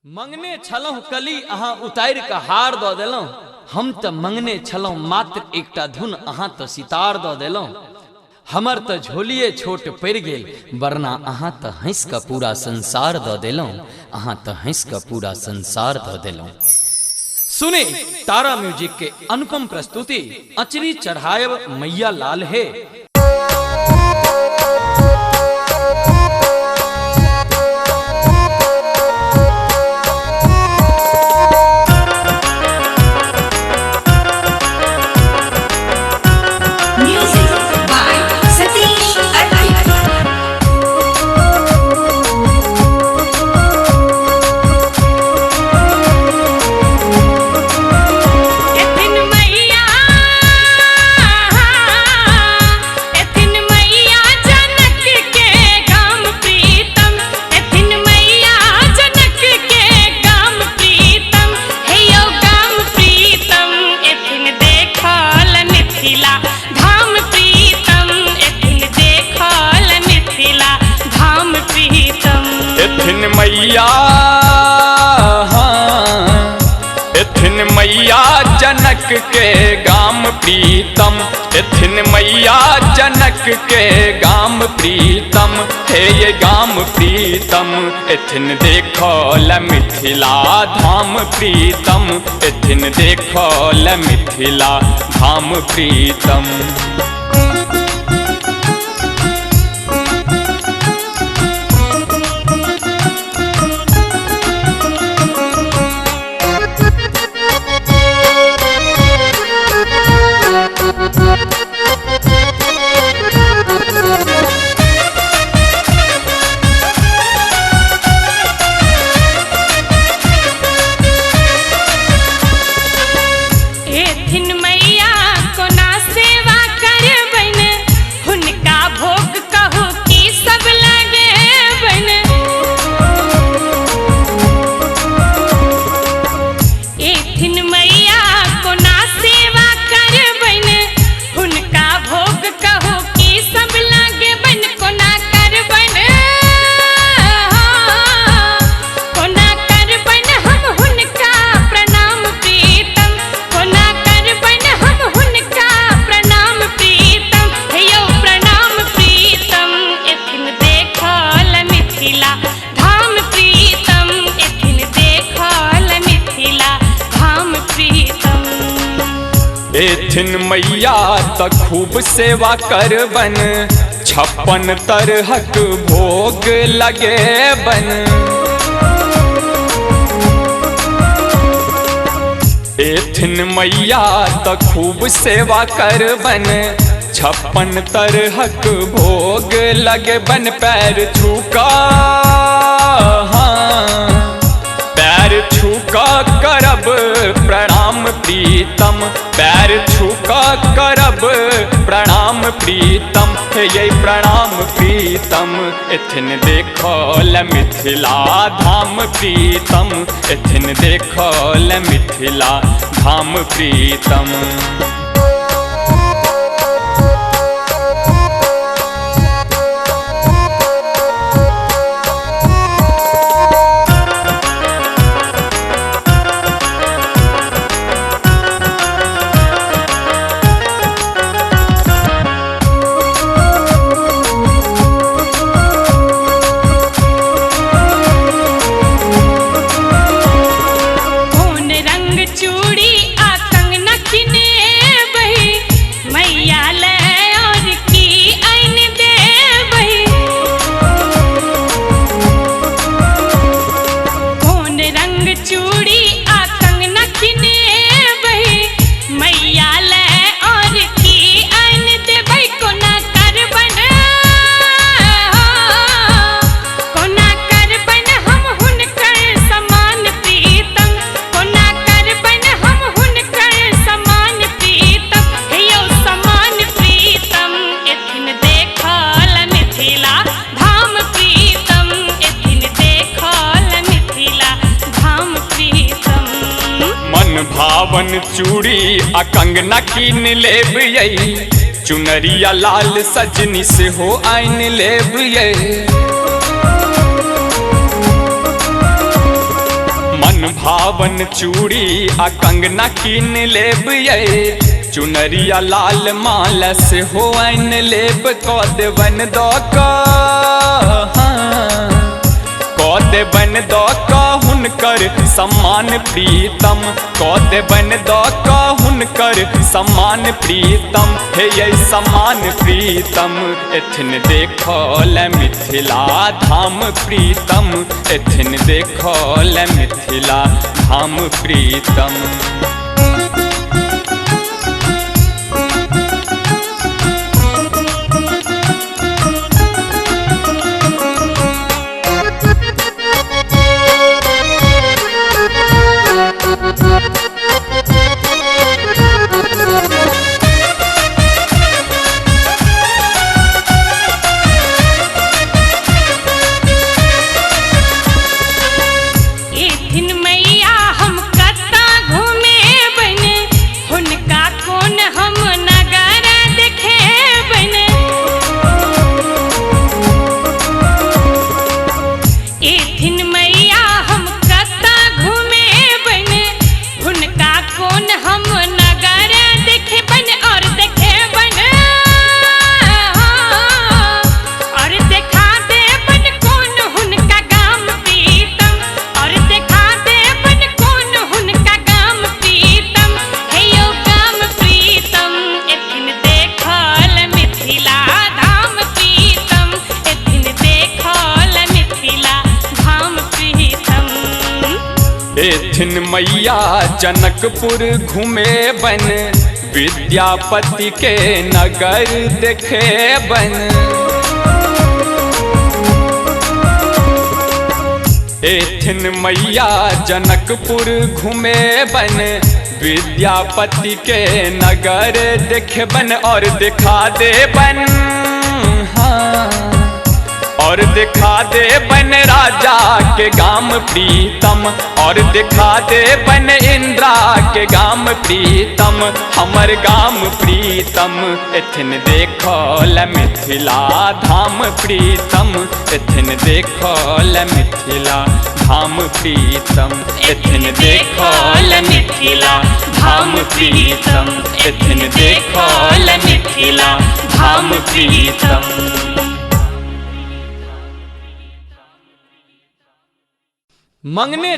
मंगने छलहुँ कली अहाँ उतारि के हार दऽ देलहुँ। हम तऽ मंगने छलहुँ मात्र एकटा धुन, अहाँ तऽ सितार दऽ देलहुँ। हमर तऽ झोलिए छोट पड़ि गेल, वरना अहाँ तऽ हँसि कऽ पूरा संसार दऽ देलहुँ। अहाँ तऽ हँसि कऽ पूरा संसार दऽ देलहुँ। सुने तारा म्यूजिक के अनुपम प्रस्तुति, अचरी चढ़ायब मैया लाल है। एथिन मैया जनक के गाम प्रीतम, एथिन मैया जनक के गाम प्रीतम, हे ये गाम प्रीतम। एथिन देखल मिथिला धाम प्रीतम, एथिन देखल मिथिला धाम प्रीतम। एथिन मैया त खूब सेवा करबन, 56 तरहक भोग लगेबन। एथिन मैया त खूब सेवा करबन, 56 तरहक भोग लगेबन। पैर छूका पैर छूका करब प्रणाम प्रीतम, पैर छूका करब प्रणाम प्रीतम, हे ये प्रणाम प्रीतम। एथिन देखल मिथिला धाम प्रीतम, एथिन देखल मिथिला धाम प्रीतम। भावन चूड़ी आ कंगना कीन लेबियै, चुनरिया लाल सजनी से हो आइन लेबियै। भावन चूड़ी आ कंगना कीन लेब ये चुनरिया लाल माला से हो आइन लेब कद बन दो कद बन दो हुनकर सम्मान प्रीतम कद बन दो हुनकर सम्मान प्रीतम हे ये सम्मान प्रीतम एथिन देखल मिथिला धाम प्रीतम एथिन देखल मिथिला धाम प्रीतम। एथिन मैया जनकपुर घूमे बन विद्यापति के नगर देखे बन एथिन मैया जनकपुर घूमे बन विद्यापति के नगर देखे बन और दिखा दे बन और दिखा दे बन राजा के गाम प्रीतम और दिखा दे बन इंद्रा के गाम प्रीतम हमर गाम प्रीतम एथिन देखल मिथिला धाम प्रीतम एथिन देखल मिथिला धाम प्रीतम एथिन देखल मिथिला धाम प्रीतम एथिन देखल मिथिला धाम प्रीतम। मंगने